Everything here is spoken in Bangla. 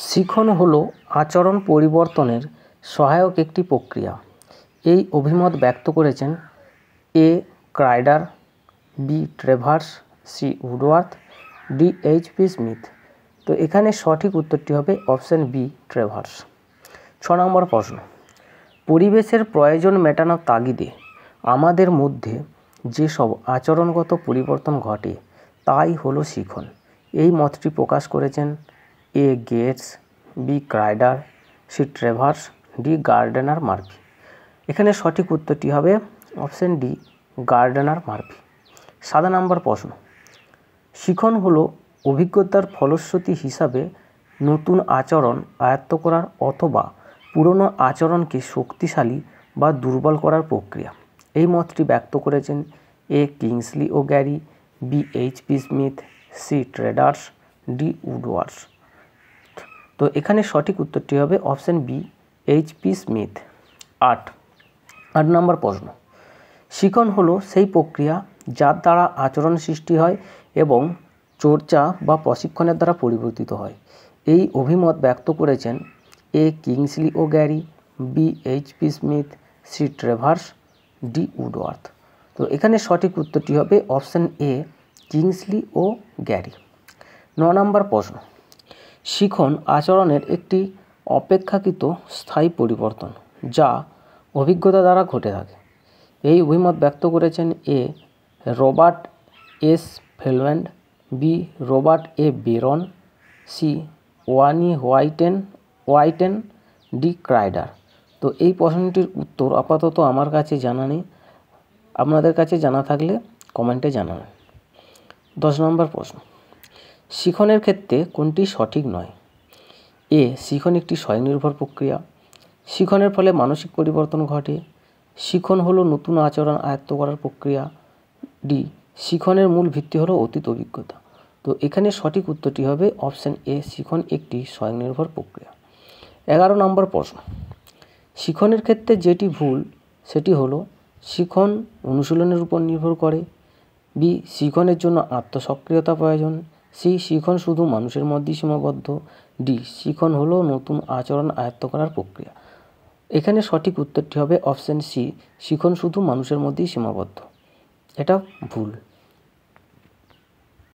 শিখন হলো আচরণ পরিবর্তনের সহায়ক একটি প্রক্রিয়া। এই অভিমত ব্যক্ত করেছেন A Crider, B Travers, C Woodworth, D H P. Smith. তো এখানে সঠিক উত্তরটি হবে অপশান বি ট্রেভার্স। 6 নম্বর প্রশ্ন, পরিবেশের প্রয়োজন মেটানোর তাগিদে আমাদের মধ্যে যেসব আচরণগত পরিবর্তন ঘটে তাই হলো শিখন। এই মতটি প্রকাশ করেছেন A Gates, B Crider, C Travers, D Gardner Murphy. এখানে সঠিক উত্তরটি হবে অপশান ডি গার্ডনার মার্ফি। 7 নম্বর প্রশ্ন, শিখন হলো অভিজ্ঞতার ফলশ্রুতি হিসাবে নতুন আচরণ আয়ত্ত করার অথবা পুরনো আচরণকে শক্তিশালী বা দুর্বল করার প্রক্রিয়া। এই মতটি ব্যক্ত করেছেন এ কিংসলি ও Garry, B H P. Smith, C Traders, D Woodworth. তো এখানে সঠিক উত্তরটি হবে অপশান বি এইচ.পি. স্মিথ। 8 নম্বর প্রশ্ন, শিখন হলো সেই প্রক্রিয়া যার দ্বারা আচরণ সৃষ্টি হয় এবং চর্চা বা প্রশিক্ষণের দ্বারা পরিবর্তিত হয়। এই অভিমত ব্যক্ত করেছেন এ কিংসলি ও Garry, B H P. Smith, C Travers, D Woodworth. তো এখানে সঠিক উত্তরটি হবে অপশান এ কিংসলি ও গ্যারি। 9 নম্বর প্রশ্ন, শিখন আচরণের একটি অপেক্ষাকৃত স্থায়ী পরিবর্তন যা অভিজ্ঞতা দ্বারা ঘটে থাকে। এই অভিমত ব্যক্ত করেছেন A Robert S Feldman, B Robert A Baron, C Wayne Weiten, D Crider. তো এই প্রশ্নটির উত্তর আপাতত আমার কাছে জানা নেই, আপনাদের কাছে জানা থাকলে কমেন্টে জানাবেন। 10 নম্বর প্রশ্ন, শিখনের ক্ষেত্রে কোনটি সঠিক নয়? এ শিখন একটি স্বয়ংনির্ভর প্রক্রিয়া, শিখনের ফলে মানসিক পরিবর্তন ঘটে, শিখন হলো নতুন আচরণ আয়ত্ত করার প্রক্রিয়া, ডি শিখনের মূল ভিত্তি হলো অতীত অভিজ্ঞতা। তো এখানে সঠিক উত্তরটি হবে অপশান এ শিখন একটি স্বয়ংনির্ভর প্রক্রিয়া। 11 নম্বর প্রশ্ন, শিখনের ক্ষেত্রে যেটি ভুল সেটি হলো শিখন অনুশীলনের উপর নির্ভর করে, বি শিখনের জন্য আত্মসক্রিয়তা প্রয়োজন, সি শিখন শুধু মানুষের মধ্যেই সীমাবদ্ধ, ডি শিখন হলো নতুন আচরণ আয়ত্ত করার প্রক্রিয়া। এখানে সঠিক উত্তরটি হবে অপশান সি শিখন শুধু মানুষের মধ্যেই সীমাবদ্ধ। এটা ভুল।